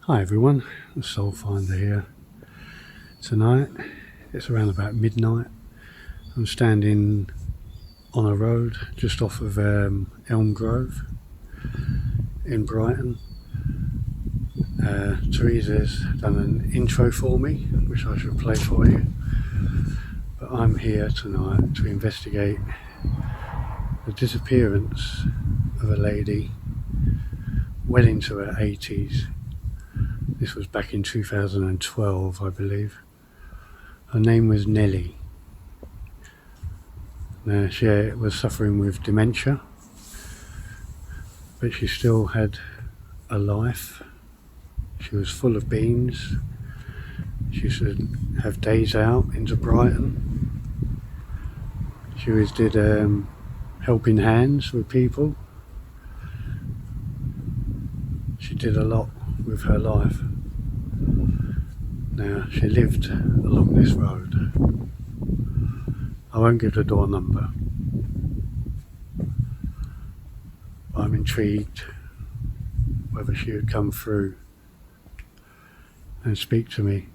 Hi everyone, the Soul Finder here. Tonight, it's around about midnight. I'm standing on a road just off of Elm Grove in Brighton. Teresa's done an intro for me, which I should play for you. But I'm here tonight to investigate the disappearance of a lady well into her 80s. This was back in 2012, I believe. Her name was Nellie. Now, she was suffering with dementia, but she still had a life. She was full of beans. She used to have days out into Brighton. She always did helping hands with people. She did a lot with her life. Now, she lived along this road. I won't give the door number. I'm intrigued whether she would come through and speak to me.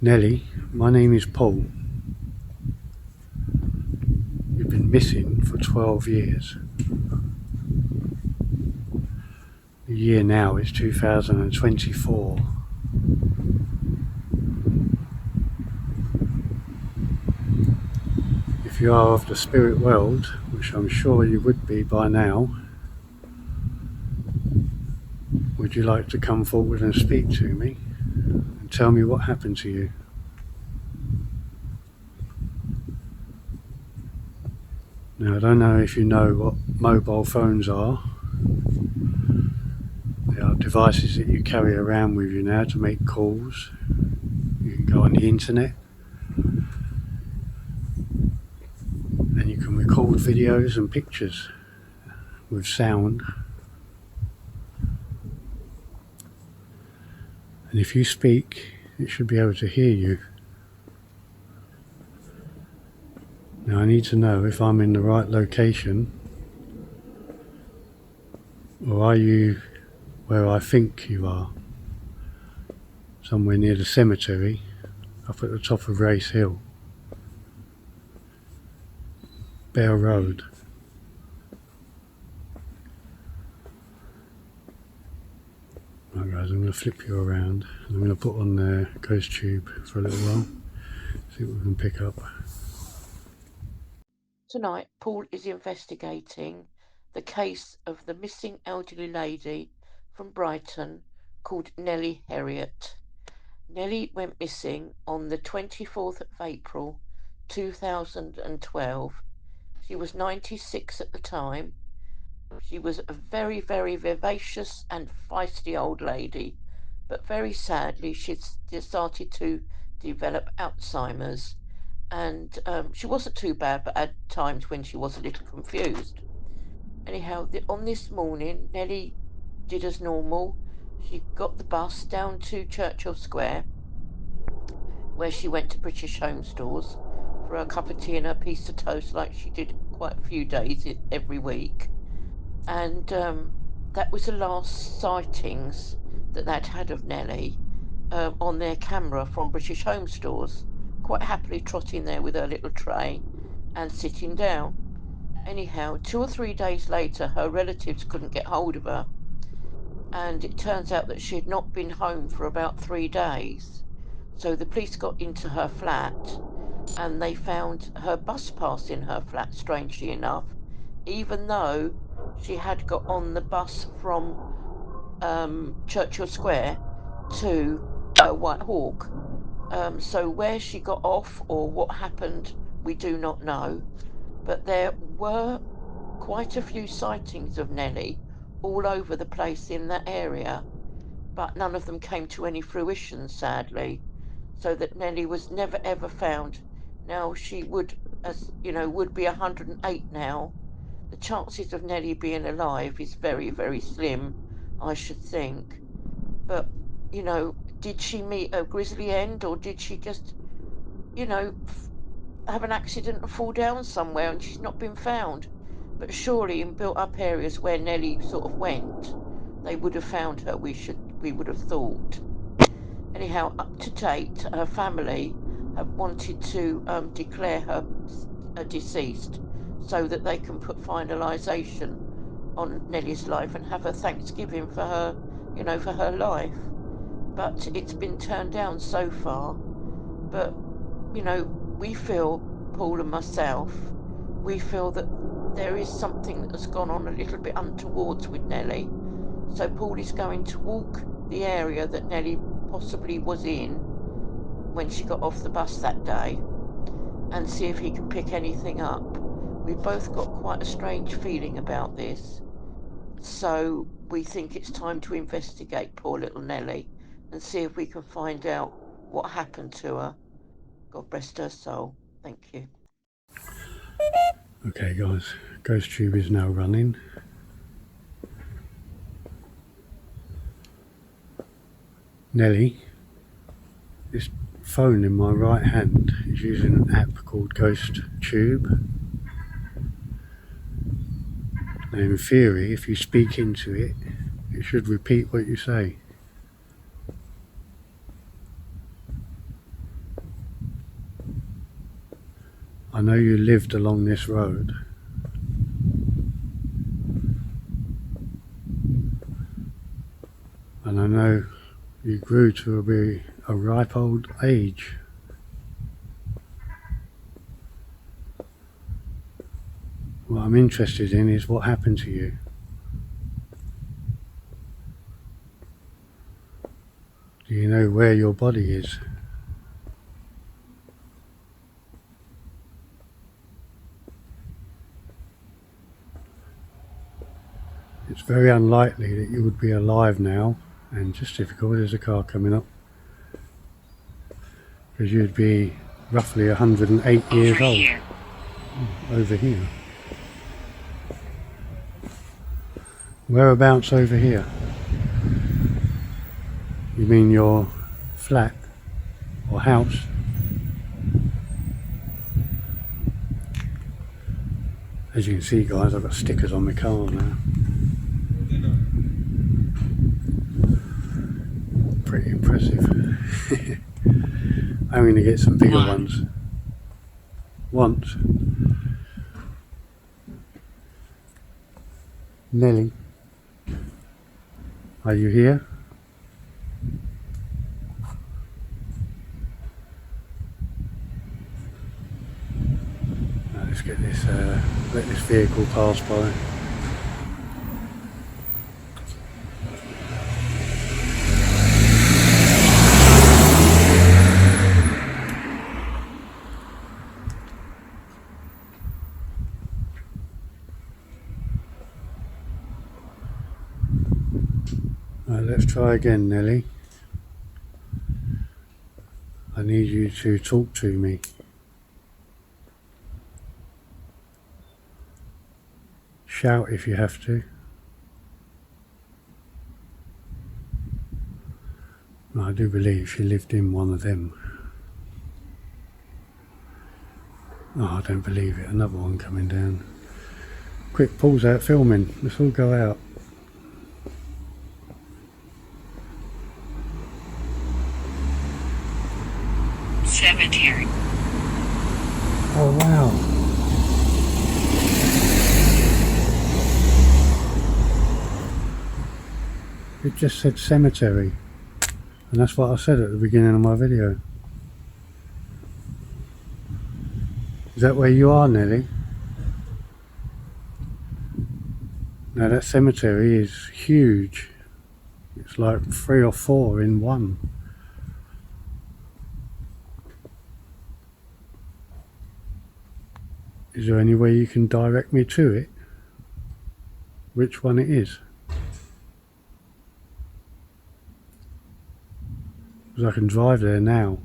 Nellie, my name is Paul. You've been missing for 12 years. The year now is 2024. If you are of the spirit world, which I'm sure you would be by now, would you like to come forward and speak to me and tell me what happened to you? Now, I don't know if you know what mobile phones are. They are devices that you carry around with you now to make calls. You can go on the internet and you can record videos and pictures with sound. And if you speak, it should be able to hear you. Now I need to know if I'm in the right location, or are you where I think you are? Somewhere near the cemetery, up at the top of Race Hill. Bear Road. Right guys, I'm going to flip you around. I'm going to put on the ghost tube for a little while. See what we can pick up. Tonight, Paul is investigating the case of the missing elderly lady from Brighton called Nellie Herriot. Nellie went missing on the 24th of April 2012. She was 96 at the time. She was a very, very vivacious and feisty old lady, but very sadly, she'd started to develop Alzheimer's. And she wasn't too bad, but at times when she was a little confused. Anyhow, on this morning, Nellie did as normal. She got the bus down to Churchill Square, where she went to British Home Stores for a cup of tea and a piece of toast, like she did quite a few days every week. And that was the last sightings that they'd had of Nellie on their camera from British Home Stores, quite happily trotting there with her little tray and sitting down. Anyhow, 2 or 3 days later, her relatives couldn't get hold of her, and it turns out that she had not been home for about 3 days. So the police got into her flat and they found her bus pass in her flat, strangely enough, even though she had got on the bus from Churchill Square to Whitehawk. So where she got off or what happened, we do not know. But there were quite a few sightings of Nellie all over the place in that area, but none of them came to any fruition, sadly. So that Nellie was never ever found. Now she would, as you know, would be 108 now. The chances of Nellie being alive is very, very slim, I should think. But, did she meet a grisly end or did she just, you know, have an accident and fall down somewhere and she's not been found? But surely in built-up areas where Nellie sort of went, they would have found her, we would have thought. Anyhow, up to date, her family have wanted to declare her deceased so that they can put finalisation on Nellie's life and have a Thanksgiving for her, for her life. But it's been turned down so far. But, we feel, Paul and myself, we feel that there is something that has gone on a little bit untowards with Nellie. So Paul is going to walk the area that Nellie possibly was in when she got off the bus that day and see if he can pick anything up. We've both got quite a strange feeling about this. So we think it's time to investigate poor little Nellie and see if we can find out what happened to her. God rest her soul. Thank you. Okay guys, Ghost Tube is now running. Nellie, this phone in my right hand is using an app called Ghost Tube. Now in theory, if you speak into it, it should repeat what you say. I know you lived along this road. And I know you grew to be a ripe old age. What I'm interested in is what happened to you. Do you know where your body is? It's very unlikely that you would be alive now, and just difficult, there's a car coming up, because you'd be roughly 108 years old. Over here. Whereabouts over here? You mean your flat or house? As you can see guys, I've got stickers on my car now. Pretty impressive. I'm going to get some bigger ones. Once. Nellie, are you here? Let's get this, let this vehicle pass by. Right, let's try again, Nellie. I need you to talk to me. Shout if you have to. I do believe she lived in one of them. Oh, I don't believe it. Another one coming down. Quick, Paul's out filming. Let's all go out. Cemetery. Oh, wow. It just said cemetery. And that's what I said at the beginning of my video. Is that where you are, Nellie? Now that cemetery is huge. It's like 3 or 4 in one. Is there any way you can direct me to it? Which one it is? Because I can drive there now.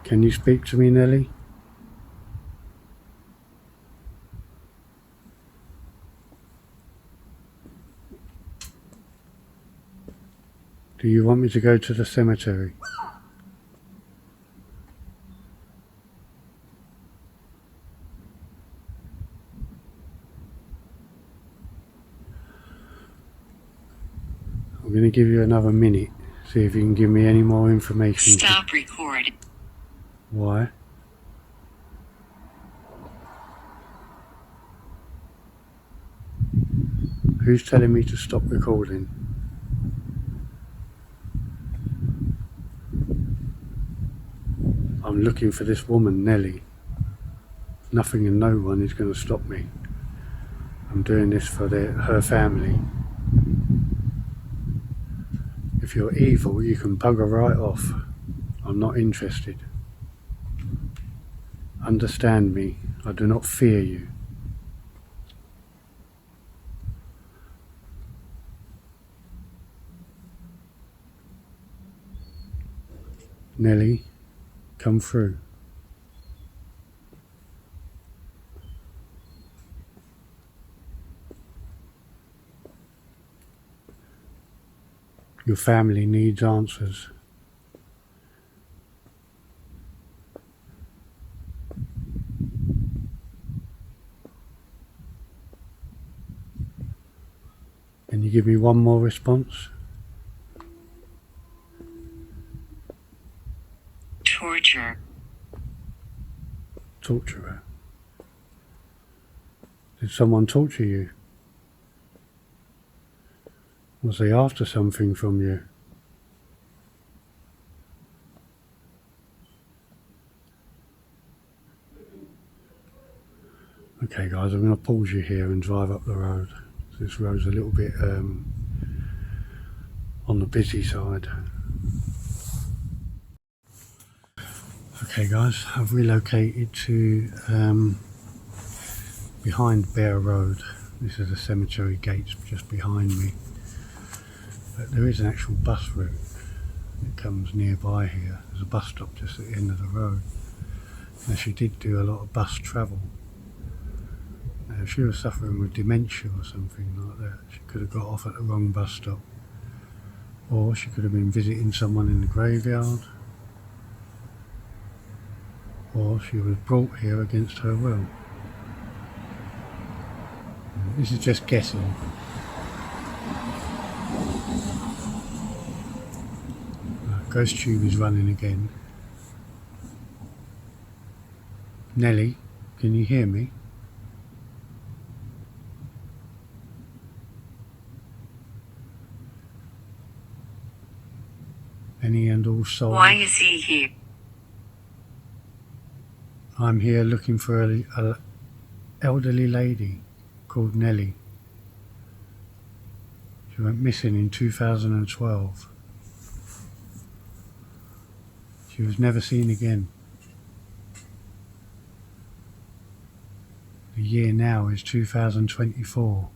Can you speak to me, Nellie? Do you want me to go to the cemetery? I'm going to give you another minute. See if you can give me any more information. Stop recording. Why? Who's telling me to stop recording? I'm looking for this woman, Nellie. Nothing and no one is going to stop me. I'm doing this for her family. If you're evil, you can bugger right off. I'm not interested. Understand me. I do not fear you. Nellie, come through. Your family needs answers. Can you give me one more response? Torture. Torturer. Did someone torture you? Was they after something from you? Okay guys, I'm going to pause you here and drive up the road. This road's a little bit on the busy side. Okay guys, I've relocated to behind Bear Road. This is the cemetery gates just behind me. But there is an actual bus route that comes nearby here. There's a bus stop just at the end of the road. Now she did do a lot of bus travel. Now if she was suffering with dementia or something like that, she could have got off at the wrong bus stop. Or she could have been visiting someone in the graveyard. Or she was brought here against her will. This is just guessing. Ghost tube is running again. Nellie, can you hear me? Any and all souls. Why is he here? I'm here looking for an elderly lady called Nellie. She went missing in 2012. She was never seen again. The year now is 2024.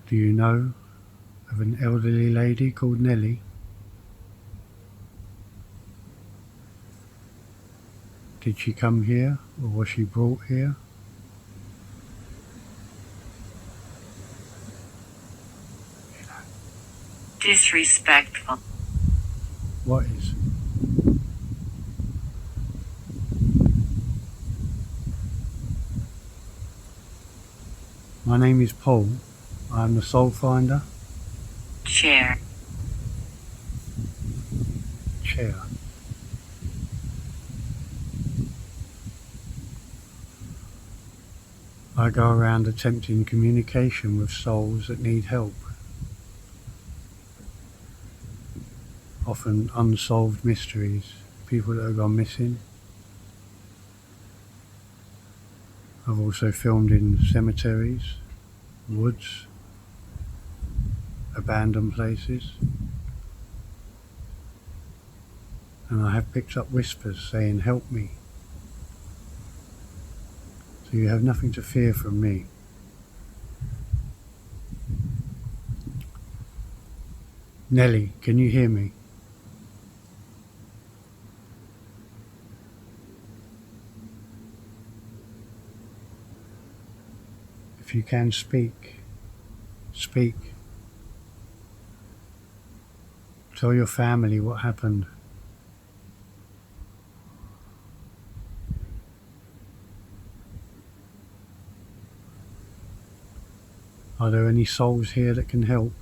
Do you know of an elderly lady called Nellie? Did she come here or was she brought here? Disrespectful. What is? My name is Paul. I am the soul finder. Chair. Chair. I go around attempting communication with souls that need help. Often unsolved mysteries, people that have gone missing. I've also filmed in cemeteries, woods, abandoned places. And I have picked up whispers saying, "Help me." So you have nothing to fear from me. Nellie, can you hear me? If If you can speak, speak. Tell your family what happened. Are there any souls here that can help?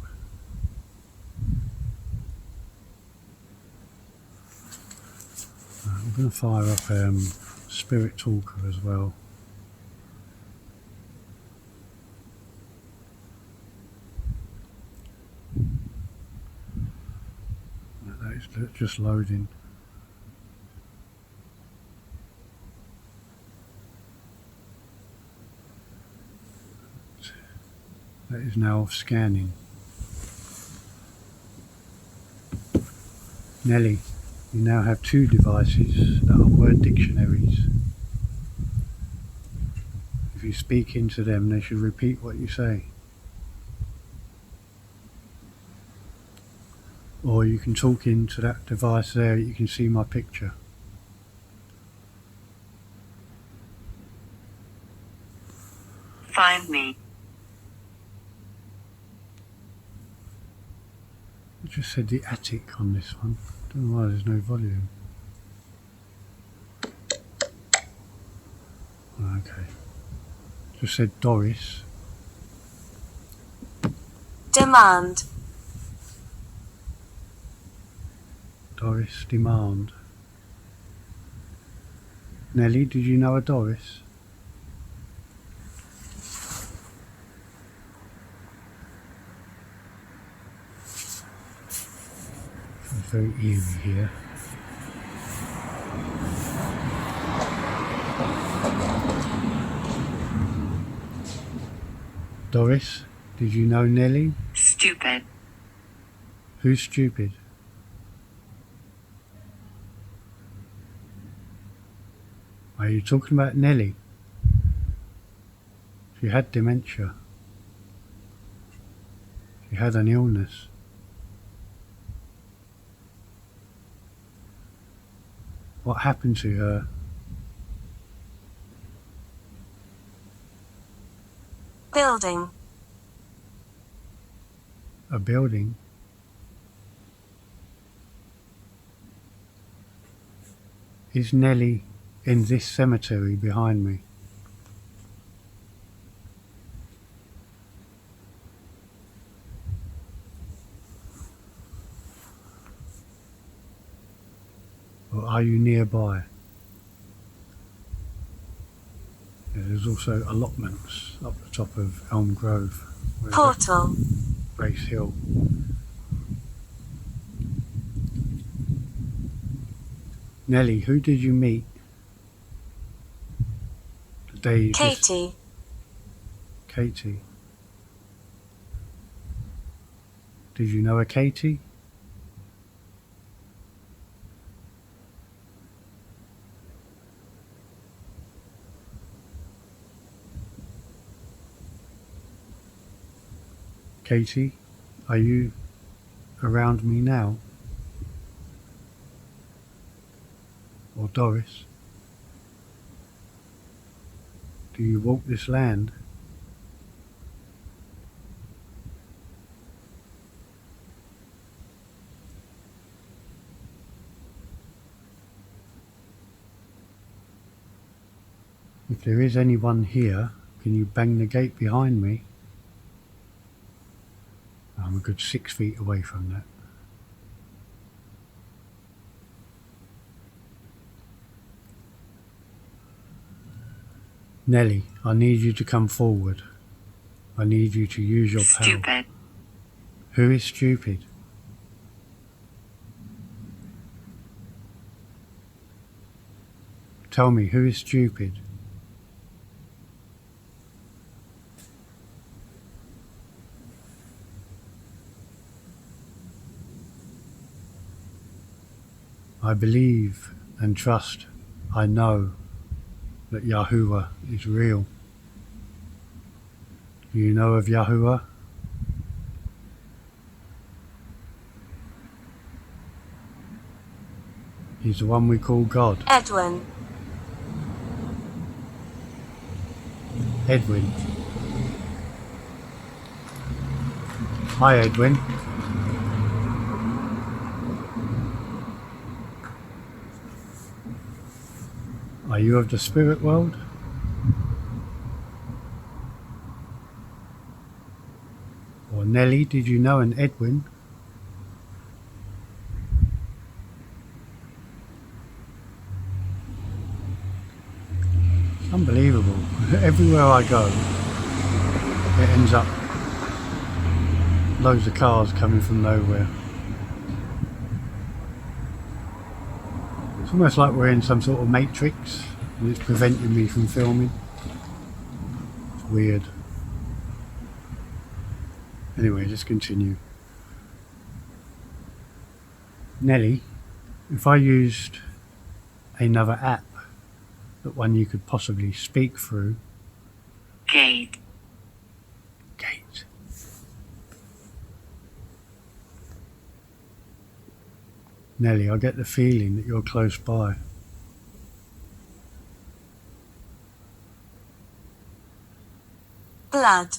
I'm going to fire up Spirit Talker as well. That's just loading. That is now scanning. Nellie, you now have 2 devices that are word dictionaries. If you speak into them, they should repeat what you say. Or you can talk into that device there, you can see my picture. Find me. I just said the attic on this one. Don't know why there's no volume. Okay. Just said Doris. Demand. Doris demand. Nellie, did you know a Doris? It's very eerie here. Doris, did you know Nellie? Stupid. Who's stupid? Are you talking about Nellie? She had dementia. She had an illness. What happened to her? Building. A building? Is Nellie in this cemetery behind me? Or are you nearby? Yeah, there's also allotments up the top of Elm Grove. Portal. Grace Hill. Nellie, who did you meet? The day you Katie. Katie. Did you know a Katie? Katie, are you around me now? Or Doris? Do you walk this land? If there is anyone here, can you bang the gate behind me? I'm a good 6 feet away from that. Nellie, I need you to come forward. I need you to use your power. Stupid. Who is stupid? Tell me, who is stupid? I believe and trust, I know that Yahuwah is real. Do you know of Yahuwah? He's the one we call God. Edwin. Edwin. Hi Edwin. Are you of the spirit world? Or Nellie, did you know an Edwin? It's unbelievable. Everywhere I go, it ends up loads of cars coming from nowhere. It's almost like we're in some sort of matrix and it's preventing me from filming. It's weird. Anyway, let's continue. Nellie, if I used another app, that one you could possibly speak through. Gate. Gate. Nellie, I get the feeling that you're close by. Blood.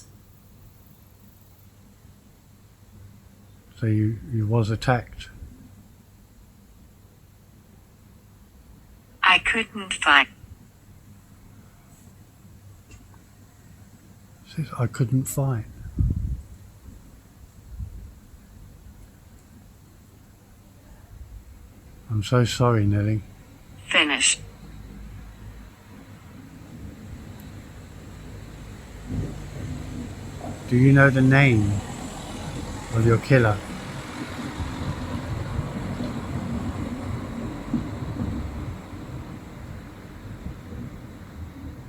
So you was attacked. I couldn't fight. Says I couldn't fight. I'm so sorry, Nellie. Finish. Do you know the name of your killer?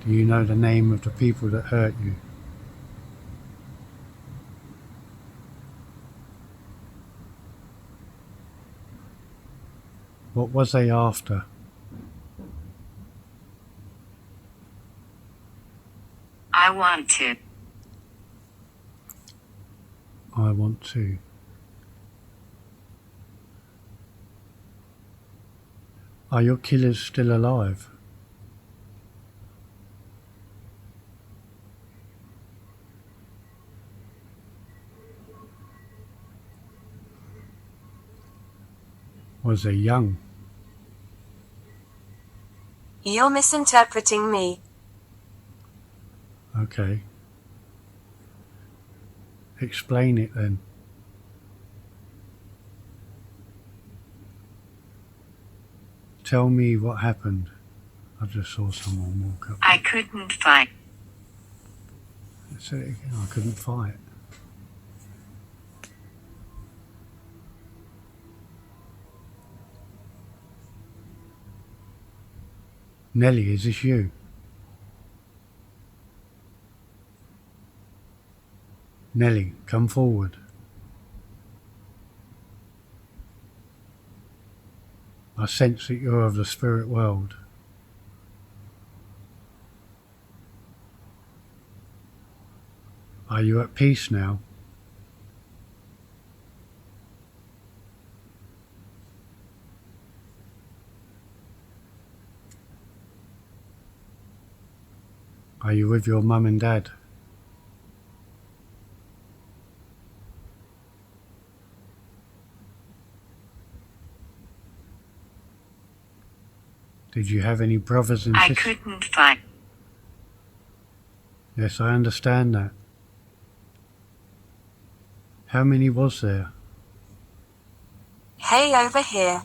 Do you know the name of the people that hurt you? What was they after? I want to. I want to. Are your killers still alive? Was they young? You're misinterpreting me. Okay. Explain it then. Tell me what happened. I just saw someone walk up. I couldn't fight. Say it again. I couldn't fight. Nellie, is this you? Nellie, come forward. I sense that you're of the spirit world. Are you at peace now? Are you with your mum and dad? Did you have any brothers and I sisters? couldn't fight. Yes, I understand that. How many was there? Hey, over here.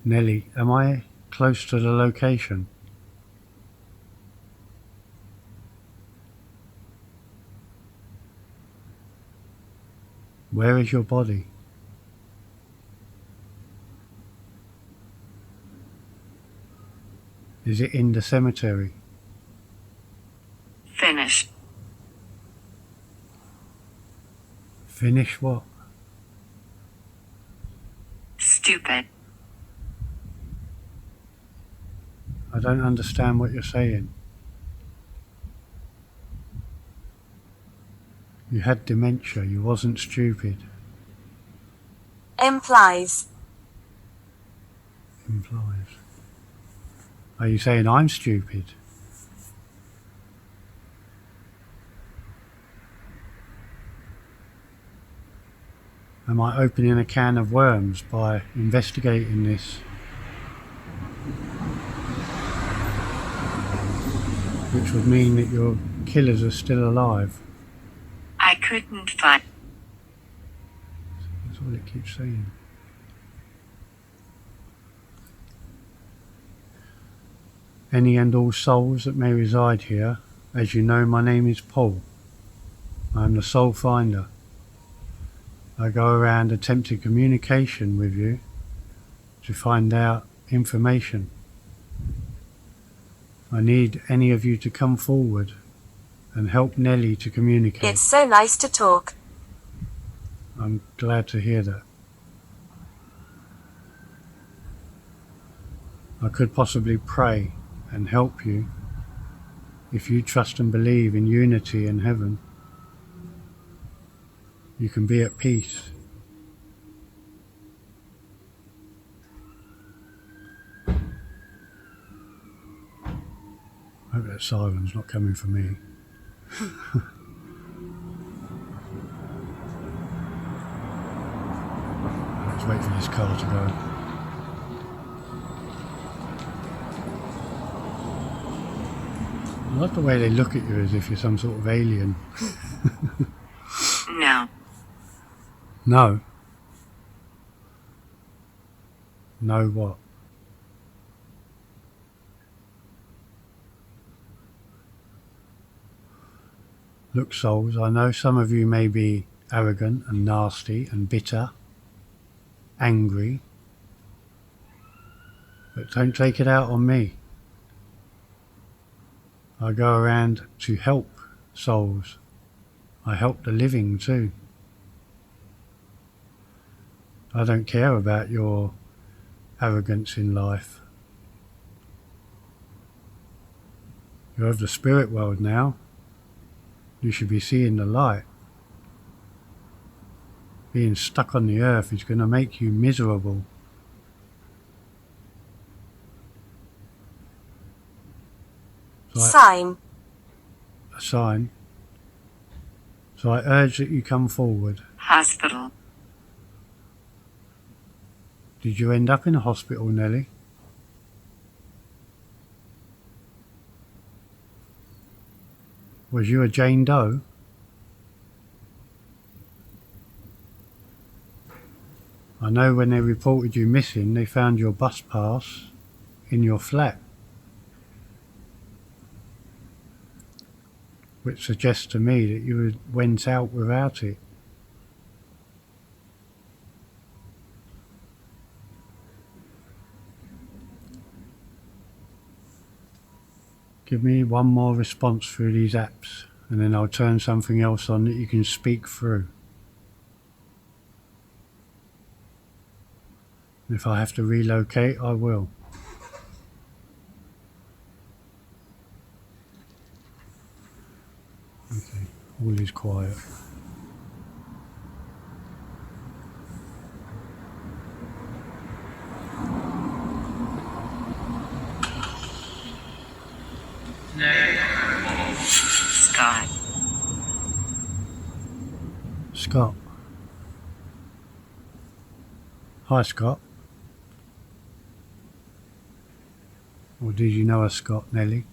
Nellie, am I close to the location? Where is your body? Is it in the cemetery? Finish. Finish what? Stupid. I don't understand what you're saying. You had dementia, you wasn't stupid. Implies. Implies. Are you saying I'm stupid? Am I opening a can of worms by investigating this? Which would mean that your killers are still alive. I couldn't find. That's all it keeps saying. Any and all souls that may reside here, as you know, my name is Paul. I am the soul finder. I go around attempting communication with you to find out information. I need any of you to come forward and help Nellie to communicate. It's so nice to talk. I'm glad to hear that. I could possibly pray and help you if you trust and believe in unity in heaven. You can be at peace. I hope that siren's not coming for me. Let's wait for this car to go. I love the way they look at you as if you're some sort of alien. No. No. No what? Look, souls, I know some of you may be arrogant and nasty and bitter, angry, but don't take it out on me. I go around to help souls. I help the living too. I don't care about your arrogance in life. You're of the spirit world now. You should be seeing the light. Being stuck on the earth is going to make you miserable. Sign. A sign. So I urge that you come forward. Hospital. Did you end up in a hospital, Nellie? Was you a Jane Doe? I know when they reported you missing, they found your bus pass in your flat, which suggests to me that you went out without it. Give me one more response through these apps, and then I'll turn something else on that you can speak through. If I have to relocate, I will. Okay, all is quiet. Scott. Scott. Hi, Scott. Or did you know a Scott, Nellie?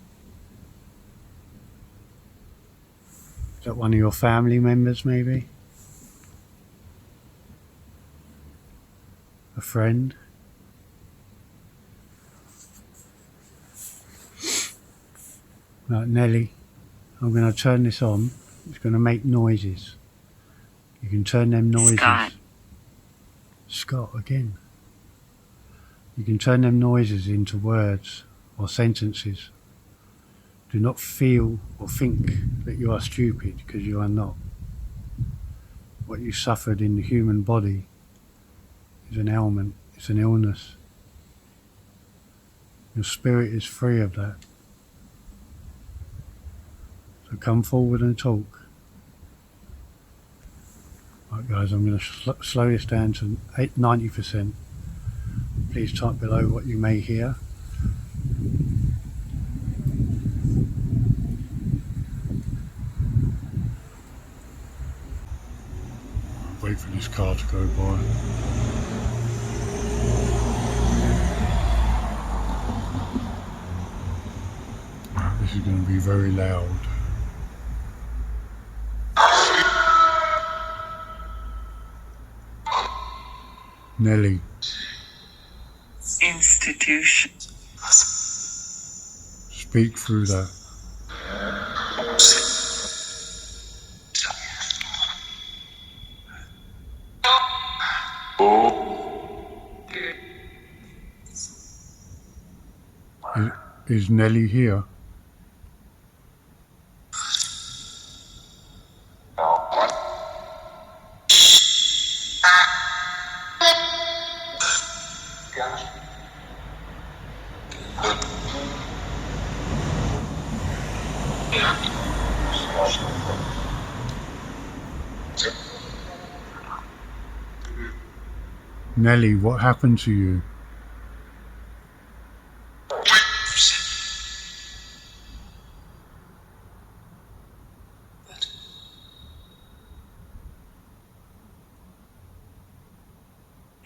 Is that one of your family members, maybe? A friend? Right, Nellie, I'm going to turn this on. It's going to make noises. You can turn them noises. Scott. Scott again. You can turn them noises into words or sentences. Do not feel or think that you are stupid, because you are not. What you suffered in the human body is an ailment, it's an illness. Your spirit is free of that. So come forward and talk. Right guys, I'm going to slow this down to 90%. Please type below what you may hear. this car to go by. This is going to be very loud. Nellie. Institution. Speak through that. Is Nellie here? Nellie, what happened to you?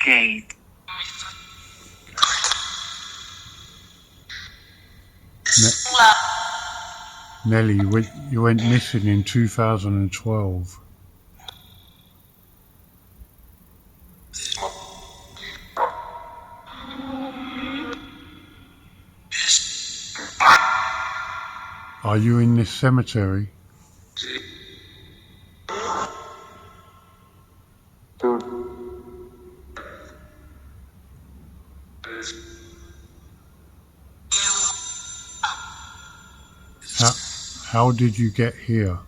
Gate. Nellie, you went missing in 2012. Are you in this cemetery? How did you get here?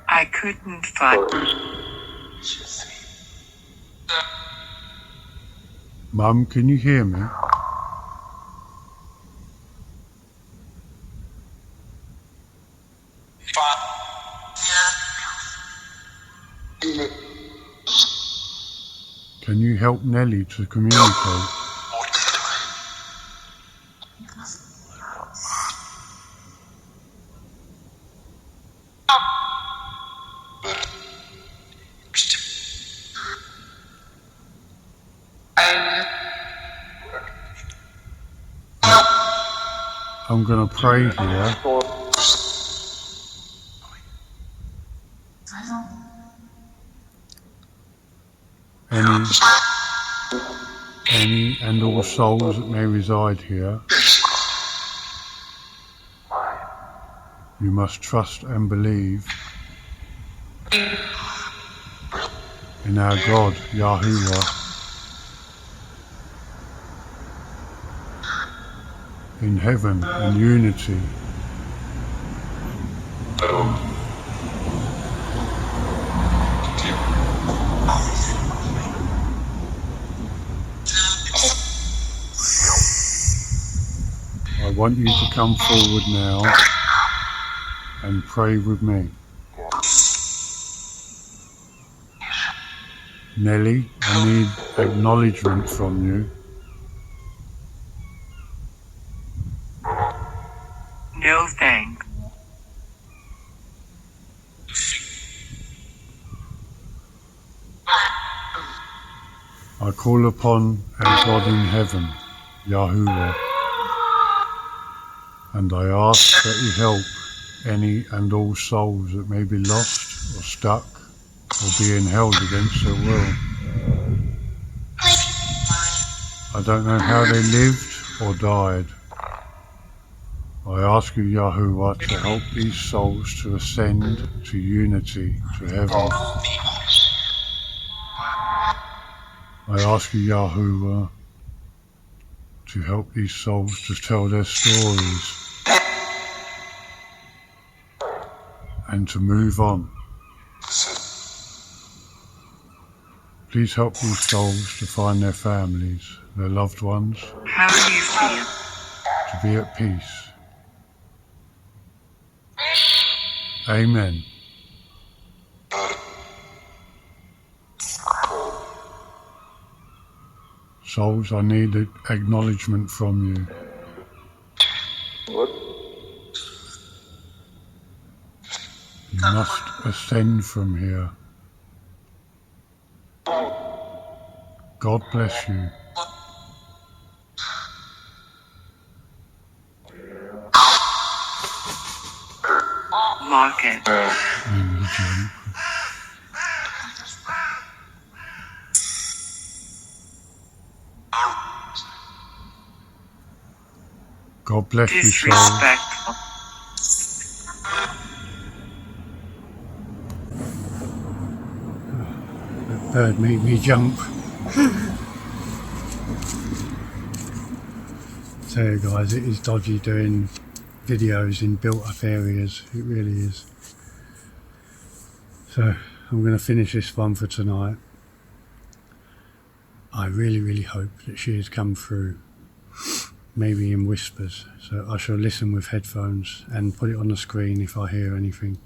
I couldn't find. Mum, can you hear me? Can you help Nellie to communicate? I'm going to pray here. Any and all souls that may reside here, you must trust and believe in our God, Yahuwah, in heaven, in unity. I want you to come forward now and pray with me. Nellie, I need acknowledgement from you. No thanks. I call upon our God in heaven, Yahuwah, and I ask that you help any and all souls that may be lost or stuck or being held against their will. I don't know how they lived or died. I ask you, Yahuwah, to help these souls to ascend to unity, to heaven. I ask you, Yahuwah, to help these souls to tell their stories and to move on. Please help these souls to find their families, their loved ones, How do you feel? to be at peace. Amen. Souls, I need acknowledgement from you. You must ascend from here. God bless you. Lock it. In the jump. God bless you, soul. Disrespectful. That bird made me jump. Tell you guys, it is dodgy doing videos in built up areas. It really is. So I'm going to finish this one for tonight. I really hope that she has come through, maybe in whispers, so I shall listen with headphones and put it on the screen if I hear anything.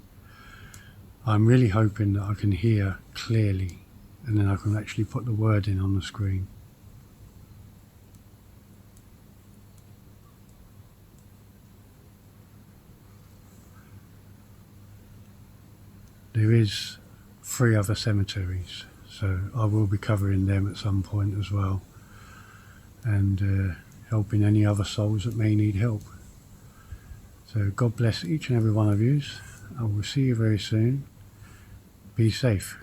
I'm really hoping that I can hear clearly and then I can actually put the word in on the screen. There is 3 other cemeteries, so I will be covering them at some point as well, and helping any other souls that may need help. So God bless each and every one of you. I will see you very soon. Be safe.